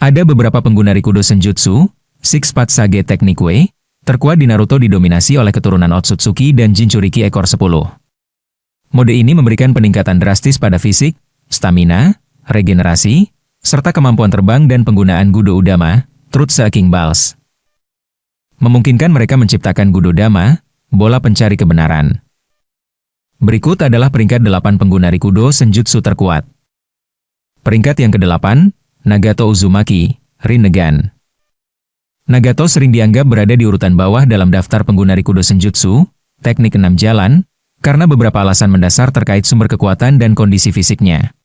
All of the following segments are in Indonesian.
Ada beberapa pengguna Rikudo Senjutsu, Six Path Sage Technique Way, terkuat di Naruto didominasi oleh keturunan Otsutsuki dan Jinchuriki ekor 10. Mode ini memberikan peningkatan drastis pada fisik, stamina, regenerasi, serta kemampuan terbang dan penggunaan Gudo Udama, Truth Seeking Balls. Memungkinkan mereka menciptakan Gudo Dama, bola pencari kebenaran. Berikut adalah peringkat 8 pengguna Rikudo Senjutsu terkuat. Peringkat yang ke-8, Nagato Uzumaki, Rinnegan. Nagato sering dianggap berada di urutan bawah dalam daftar pengguna Rikudo Senjutsu, teknik 6 jalan, karena beberapa alasan mendasar terkait sumber kekuatan dan kondisi fisiknya.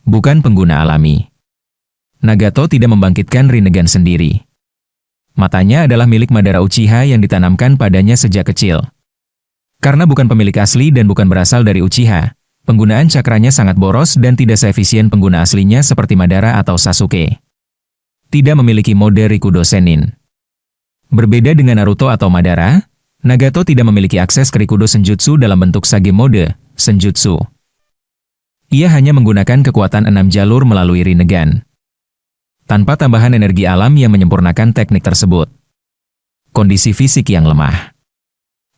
Bukan pengguna alami. Nagato tidak membangkitkan Rinnegan sendiri. Matanya adalah milik Madara Uchiha yang ditanamkan padanya sejak kecil. Karena bukan pemilik asli dan bukan berasal dari Uchiha, penggunaan cakranya sangat boros dan tidak seefisien pengguna aslinya seperti Madara atau Sasuke. Tidak memiliki mode Rikudo Sennin. Berbeda dengan Naruto atau Madara, Nagato tidak memiliki akses ke Rikudo Senjutsu dalam bentuk Sage mode, Senjutsu. Ia hanya menggunakan kekuatan 6 jalur melalui Rinnegan. Tanpa tambahan energi alam yang menyempurnakan teknik tersebut. Kondisi fisik yang lemah.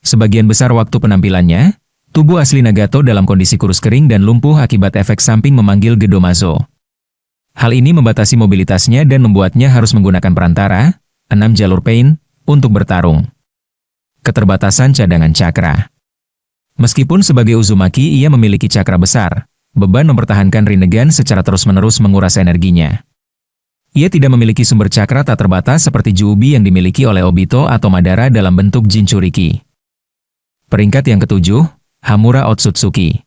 Sebagian besar waktu penampilannya, tubuh asli Nagato dalam kondisi kurus kering dan lumpuh akibat efek samping memanggil Gedomazo. Hal ini membatasi mobilitasnya dan membuatnya harus menggunakan perantara, 6 jalur pain, untuk bertarung. Keterbatasan cadangan cakra. Meskipun sebagai Uzumaki ia memiliki cakra besar, beban mempertahankan Rinnegan secara terus-menerus menguras energinya. Ia tidak memiliki sumber cakra tak terbatas seperti Juubi yang dimiliki oleh Obito atau Madara dalam bentuk Jinchuriki. Peringkat yang ke-7, Hamura Otsutsuki.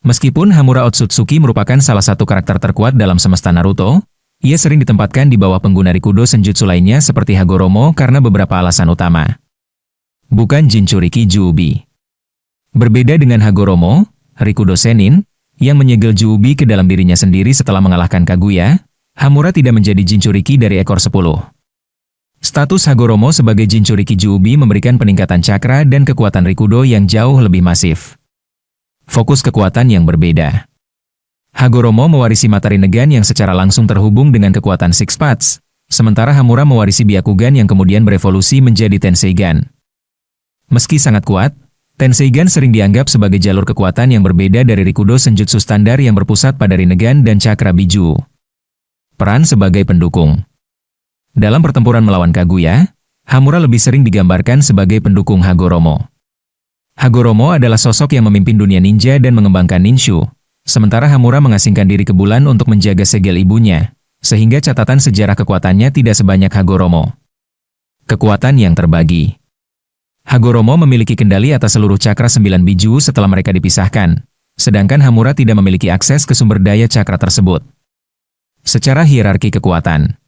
Meskipun Hamura Otsutsuki merupakan salah satu karakter terkuat dalam semesta Naruto, ia sering ditempatkan di bawah pengguna Rikudo Senjutsu lainnya seperti Hagoromo karena beberapa alasan utama. Bukan Jinchuriki Juubi. Berbeda dengan Hagoromo, Rikudo Sennin, yang menyegel Juubi ke dalam dirinya sendiri setelah mengalahkan Kaguya, Hamura tidak menjadi Jinchuriki dari ekor 10. Status Hagoromo sebagai Jinchuriki Juubi memberikan peningkatan cakra dan kekuatan Rikudo yang jauh lebih masif. Fokus kekuatan yang berbeda. Hagoromo mewarisi mata Rinnegan yang secara langsung terhubung dengan kekuatan Six Paths, sementara Hamura mewarisi Byakugan yang kemudian berevolusi menjadi Tenseigan. Meski sangat kuat, Tenseigan sering dianggap sebagai jalur kekuatan yang berbeda dari Rikudo Senjutsu standar yang berpusat pada Rinnegan dan Cakra Biju. Peran sebagai pendukung. Dalam pertempuran melawan Kaguya, Hamura lebih sering digambarkan sebagai pendukung Hagoromo. Hagoromo adalah sosok yang memimpin dunia ninja dan mengembangkan Ninshu, sementara Hamura mengasingkan diri ke bulan untuk menjaga segel ibunya, sehingga catatan sejarah kekuatannya tidak sebanyak Hagoromo. Kekuatan yang terbagi. Hagoromo memiliki kendali atas seluruh cakra 9 biju setelah mereka dipisahkan, sedangkan Hamura tidak memiliki akses ke sumber daya cakra tersebut. Secara hierarki kekuatan,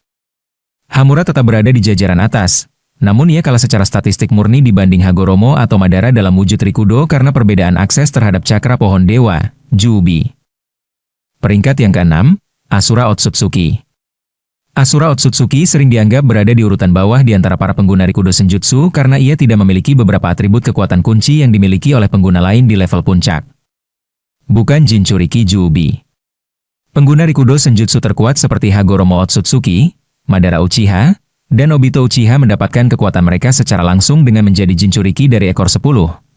Hamura tetap berada di jajaran atas, namun ia kalah secara statistik murni dibanding Hagoromo atau Madara dalam wujud Rikudo karena perbedaan akses terhadap cakra pohon dewa, Juubi. Peringkat yang ke-6, Asura Otsutsuki. Asura Otsutsuki sering dianggap berada di urutan bawah di antara para pengguna Rikudo Senjutsu karena ia tidak memiliki beberapa atribut kekuatan kunci yang dimiliki oleh pengguna lain di level puncak. Bukan Jinchuriki Juubi. Pengguna Rikudo Senjutsu terkuat seperti Hagoromo Otsutsuki, Madara Uchiha, dan Obito Uchiha mendapatkan kekuatan mereka secara langsung dengan menjadi Jinchuriki dari ekor 10,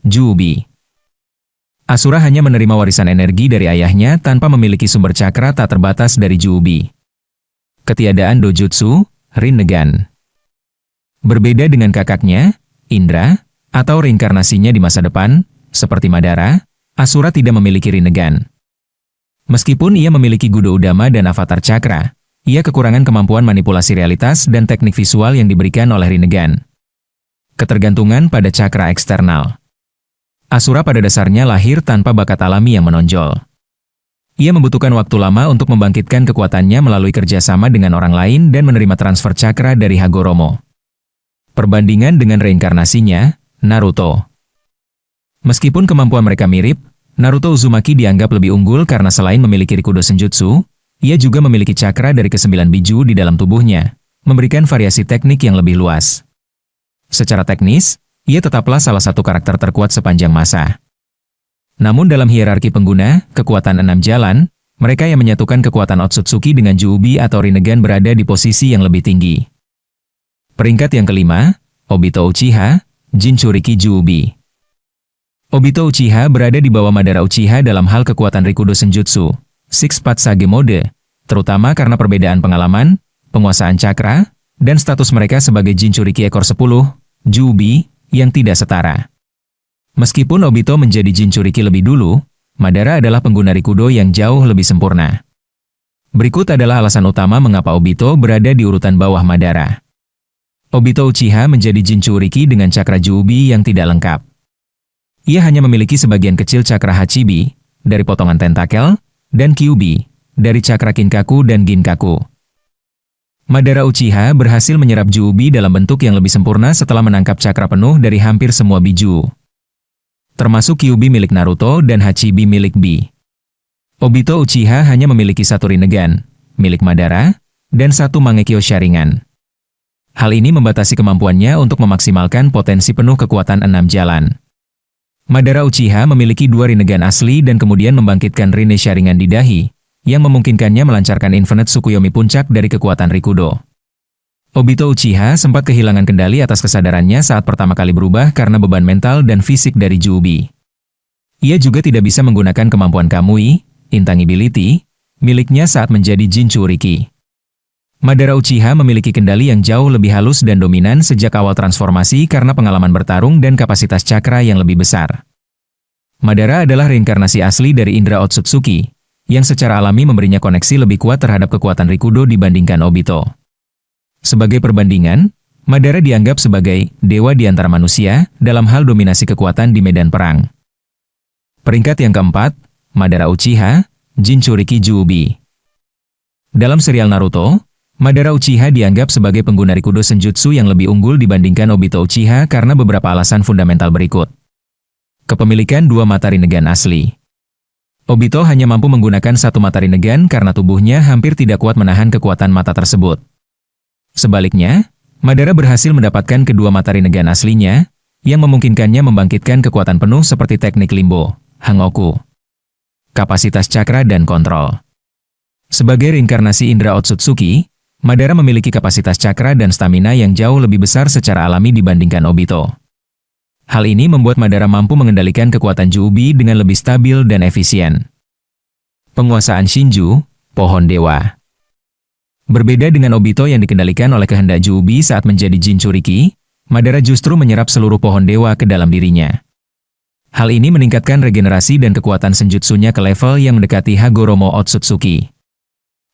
Juubi. Asura hanya menerima warisan energi dari ayahnya tanpa memiliki sumber cakra tak terbatas dari Juubi. Ketiadaan dojutsu, Rinnegan. Berbeda dengan kakaknya, Indra, atau reinkarnasinya di masa depan, seperti Madara, Asura tidak memiliki Rinnegan. Meskipun ia memiliki Gudo Udama dan Avatar Cakra, ia kekurangan kemampuan manipulasi realitas dan teknik visual yang diberikan oleh Rinnegan. Ketergantungan pada cakra eksternal. Asura pada dasarnya lahir tanpa bakat alami yang menonjol. Ia membutuhkan waktu lama untuk membangkitkan kekuatannya melalui kerjasama dengan orang lain dan menerima transfer cakra dari Hagoromo. Perbandingan dengan reinkarnasinya, Naruto. Meskipun kemampuan mereka mirip, Naruto Uzumaki dianggap lebih unggul karena selain memiliki Rikudo Senjutsu, ia juga memiliki cakra dari ke-9 biju di dalam tubuhnya, memberikan variasi teknik yang lebih luas. Secara teknis, ia tetaplah salah satu karakter terkuat sepanjang masa. Namun dalam hierarki pengguna, kekuatan 6 jalan, Mereka yang menyatukan kekuatan Otsutsuki dengan Juubi atau Rinnegan berada di posisi yang lebih tinggi. Peringkat yang kelima, Obito Uchiha, Jinchuriki Juubi. Obito Uchiha berada di bawah Madara Uchiha dalam hal kekuatan Rikudo Senjutsu, Six Path Sage Mode, terutama karena perbedaan pengalaman, penguasaan cakra, dan status mereka sebagai Jinchuriki ekor 10, Juubi, yang tidak setara. Meskipun Obito menjadi Jinchuriki lebih dulu, Madara adalah pengguna Rikudo yang jauh lebih sempurna. Berikut adalah alasan utama mengapa Obito berada di urutan bawah Madara. Obito Uchiha menjadi Jinchuriki dengan cakra Juubi yang tidak lengkap. Ia hanya memiliki sebagian kecil cakra Hachibi, dari potongan tentakel, dan Kyuubi, dari cakra Kinkaku dan Ginkaku. Madara Uchiha berhasil menyerap Juubi dalam bentuk yang lebih sempurna setelah menangkap cakra penuh dari hampir semua biju, termasuk Kyuubi milik Naruto dan Hachibi milik Bi. Obito Uchiha hanya memiliki satu Rinnegan, milik Madara, dan satu Mangekyo Sharingan. Hal ini membatasi kemampuannya untuk memaksimalkan potensi penuh kekuatan 6 jalan. Madara Uchiha memiliki 2 Rinnegan asli dan kemudian membangkitkan Rinne Sharingan di dahi, yang memungkinkannya melancarkan Infinite Tsukuyomi puncak dari kekuatan Rikudo. Obito Uchiha sempat kehilangan kendali atas kesadarannya saat pertama kali berubah karena beban mental dan fisik dari Juubi. Ia juga tidak bisa menggunakan kemampuan Kamui, Intangibility, miliknya saat menjadi Jinchuriki. Madara Uchiha memiliki kendali yang jauh lebih halus dan dominan sejak awal transformasi karena pengalaman bertarung dan kapasitas cakra yang lebih besar. Madara adalah reinkarnasi asli dari Indra Otsutsuki, yang secara alami memberinya koneksi lebih kuat terhadap kekuatan Rikudo dibandingkan Obito. Sebagai perbandingan, Madara dianggap sebagai dewa di antara manusia dalam hal dominasi kekuatan di medan perang. Peringkat yang keempat, Madara Uchiha, Jinchuriki Juubi. Dalam serial Naruto, Madara Uchiha dianggap sebagai pengguna Rikudo Senjutsu yang lebih unggul dibandingkan Obito Uchiha karena beberapa alasan fundamental berikut. Kepemilikan 2 mata Rinnegan asli. Obito hanya mampu menggunakan 1 mata Rinnegan karena tubuhnya hampir tidak kuat menahan kekuatan mata tersebut. Sebaliknya, Madara berhasil mendapatkan kedua mata Rinnegan aslinya, yang memungkinkannya membangkitkan kekuatan penuh seperti teknik Limbo, Hangoku, kapasitas cakra dan kontrol. Sebagai reinkarnasi Indra Otsutsuki, Madara memiliki kapasitas cakra dan stamina yang jauh lebih besar secara alami dibandingkan Obito. Hal ini membuat Madara mampu mengendalikan kekuatan Juubi dengan lebih stabil dan efisien. Penguasaan Shinju, Pohon Dewa. Berbeda dengan Obito yang dikendalikan oleh kehendak Juubi saat menjadi Jinchuriki, Madara justru menyerap seluruh pohon dewa ke dalam dirinya. Hal ini meningkatkan regenerasi dan kekuatan senjutsunya ke level yang mendekati Hagoromo Otsutsuki.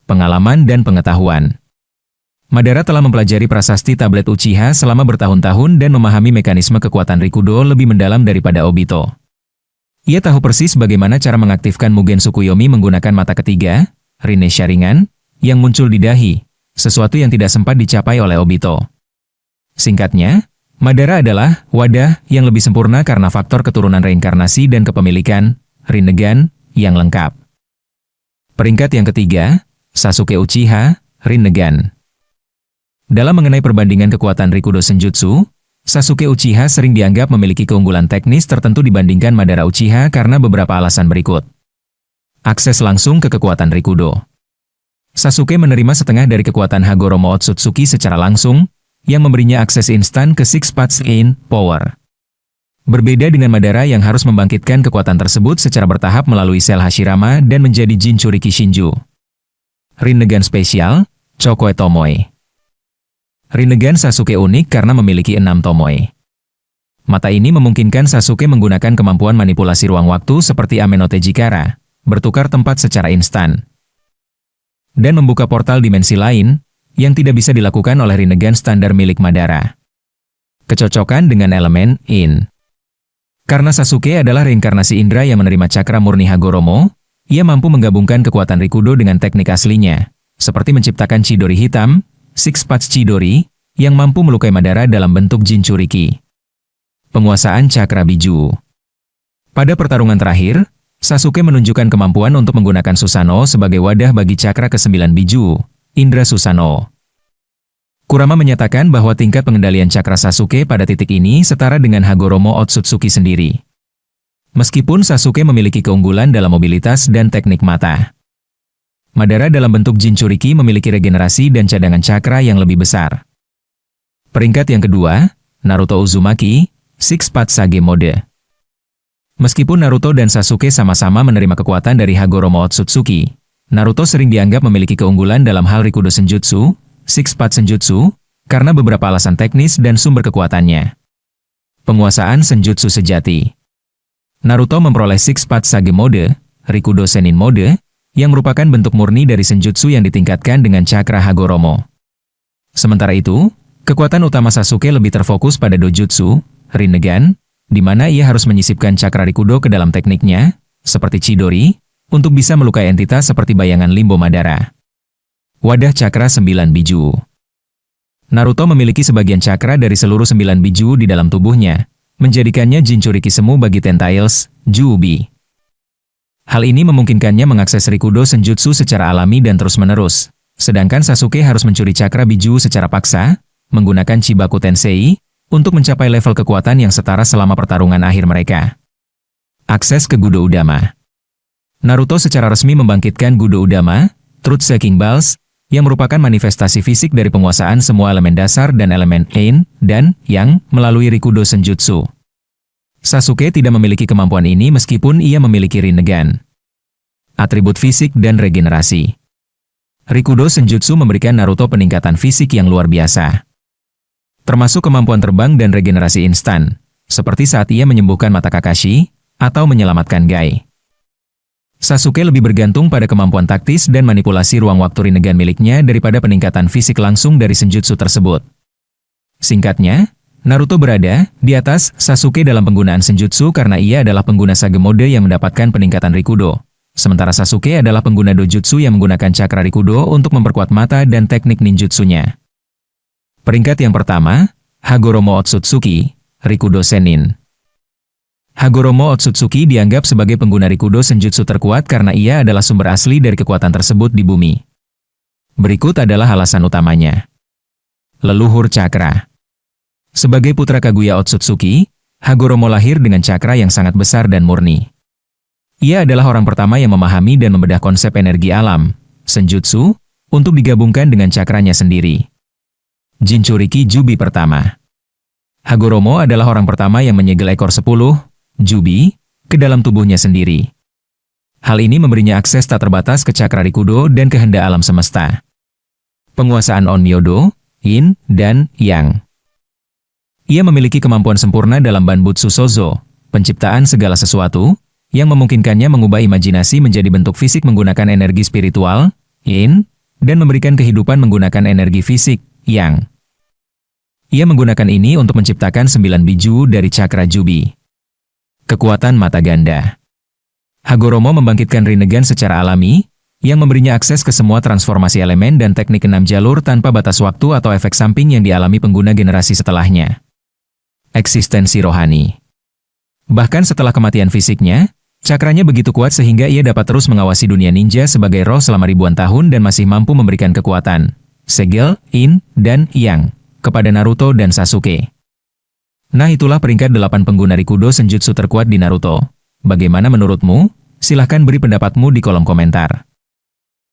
Pengalaman dan pengetahuan. Madara telah mempelajari prasasti tablet Uchiha selama bertahun-tahun dan memahami mekanisme kekuatan Rikudo lebih mendalam daripada Obito. Ia tahu persis bagaimana cara mengaktifkan Mugen Tsukuyomi menggunakan mata ketiga, Rinne Sharingan, yang muncul di dahi, sesuatu yang tidak sempat dicapai oleh Obito. Singkatnya, Madara adalah wadah yang lebih sempurna karena faktor keturunan reinkarnasi dan kepemilikan Rinnegan yang lengkap. Peringkat yang ketiga, Sasuke Uchiha, Rinnegan. Dalam mengenai perbandingan kekuatan Rikudo Senjutsu, Sasuke Uchiha sering dianggap memiliki keunggulan teknis tertentu dibandingkan Madara Uchiha karena beberapa alasan berikut. Akses langsung ke kekuatan Rikudo. Sasuke menerima setengah dari kekuatan Hagoromo Otsutsuki secara langsung, yang memberinya akses instan ke Six Paths in Power. Berbeda dengan Madara yang harus membangkitkan kekuatan tersebut secara bertahap melalui sel Hashirama dan menjadi Jinchuriki Shinju. Rinnegan spesial, Chokoe Tomoe. Rinnegan Sasuke unik karena memiliki 6 tomoe. Mata ini memungkinkan Sasuke menggunakan kemampuan manipulasi ruang waktu seperti Amenote Jikara, bertukar tempat secara instan, dan membuka portal dimensi lain, yang tidak bisa dilakukan oleh Rinnegan standar milik Madara. Kecocokan dengan elemen In. Karena Sasuke adalah reinkarnasi Indra yang menerima cakra murni Hagoromo, ia mampu menggabungkan kekuatan Rikudo dengan teknik aslinya, seperti menciptakan Chidori hitam, Six Paths Chidori, yang mampu melukai Madara dalam bentuk Jinchuriki. Penguasaan cakra biju. Pada pertarungan terakhir, Sasuke menunjukkan kemampuan untuk menggunakan Susanoo sebagai wadah bagi cakra ke-9 biju, Indra Susanoo. Kurama menyatakan bahwa tingkat pengendalian cakra Sasuke pada titik ini setara dengan Hagoromo Otsutsuki sendiri. Meskipun Sasuke memiliki keunggulan dalam mobilitas dan teknik mata, Madara dalam bentuk Jinchuriki memiliki regenerasi dan cadangan cakra yang lebih besar. Peringkat yang kedua, Naruto Uzumaki, Six Path Sage Mode. Meskipun Naruto dan Sasuke sama-sama menerima kekuatan dari Hagoromo Otsutsuki, Naruto sering dianggap memiliki keunggulan dalam hal Rikudo Senjutsu, Six Path Senjutsu, karena beberapa alasan teknis dan sumber kekuatannya. Penguasaan Senjutsu sejati. Naruto memperoleh Six Path Sage Mode, Rikudo Senin Mode, yang merupakan bentuk murni dari senjutsu yang ditingkatkan dengan cakra Hagoromo. Sementara itu, kekuatan utama Sasuke lebih terfokus pada dojutsu, Rinnegan, di mana ia harus menyisipkan cakra Rikudo ke dalam tekniknya, seperti Chidori, untuk bisa melukai entitas seperti bayangan Limbo Madara. Wadah Cakra 9 Biju. Naruto memiliki sebagian cakra dari seluruh 9 biju di dalam tubuhnya, menjadikannya Jinchuriki semu bagi Tentails, Juubi. Hal ini memungkinkannya mengakses Rikudo Senjutsu secara alami dan terus-menerus, sedangkan Sasuke harus mencuri cakra biju secara paksa, menggunakan Chibaku Tensei, untuk mencapai level kekuatan yang setara selama pertarungan akhir mereka. Akses ke Gudo Udama. Naruto secara resmi membangkitkan Gudo Udama, Truth Seeking Balls, yang merupakan manifestasi fisik dari penguasaan semua elemen dasar dan elemen Yin dan Yang melalui Rikudo Senjutsu. Sasuke tidak memiliki kemampuan ini meskipun ia memiliki Rinnegan. Atribut fisik dan regenerasi. Rikudo Senjutsu memberikan Naruto peningkatan fisik yang luar biasa. Termasuk kemampuan terbang dan regenerasi instan, seperti saat ia menyembuhkan mata Kakashi, atau menyelamatkan Gai. Sasuke lebih bergantung pada kemampuan taktis dan manipulasi ruang waktu Rinnegan miliknya daripada peningkatan fisik langsung dari senjutsu tersebut. Singkatnya, Naruto berada di atas Sasuke dalam penggunaan senjutsu karena ia adalah pengguna Sage Mode yang mendapatkan peningkatan Rikudo, sementara Sasuke adalah pengguna dojutsu yang menggunakan cakra Rikudo untuk memperkuat mata dan teknik ninjutsunya. Peringkat yang pertama, Hagoromo Otsutsuki, Rikudo Senin. Hagoromo Otsutsuki dianggap sebagai pengguna Rikudo Senjutsu terkuat karena ia adalah sumber asli dari kekuatan tersebut di bumi. Berikut adalah alasan utamanya. Leluhur Cakra. Sebagai putra Kaguya Otsutsuki, Hagoromo lahir dengan cakra yang sangat besar dan murni. Ia adalah orang pertama yang memahami dan membedah konsep energi alam, senjutsu, untuk digabungkan dengan cakranya sendiri. Jinchuriki Jubi pertama. Hagoromo adalah orang pertama yang menyegel ekor 10, Jubi, ke dalam tubuhnya sendiri. Hal ini memberinya akses tak terbatas ke cakra Rikudo dan kehendak alam semesta. Penguasaan Onmyodo, Yin, dan Yang. Ia memiliki kemampuan sempurna dalam Banbutsu Sozo, penciptaan segala sesuatu, yang memungkinkannya mengubah imajinasi menjadi bentuk fisik menggunakan energi spiritual, Yin, dan memberikan kehidupan menggunakan energi fisik, Yang. Ia menggunakan ini untuk menciptakan 9 biju dari cakra Jubi. Kekuatan Mata Ganda. Hagoromo membangkitkan Rinnegan secara alami, yang memberinya akses ke semua transformasi elemen dan teknik 6 jalur tanpa batas waktu atau efek samping yang dialami pengguna generasi setelahnya. Eksistensi rohani. Bahkan setelah kematian fisiknya, cakranya begitu kuat sehingga ia dapat terus mengawasi dunia ninja sebagai roh selama ribuan tahun dan masih mampu memberikan kekuatan, segel, Yin, dan Yang, kepada Naruto dan Sasuke. Nah itulah peringkat 8 pengguna Rikudo Senjutsu terkuat di Naruto. Bagaimana menurutmu? Silahkan beri pendapatmu di kolom komentar.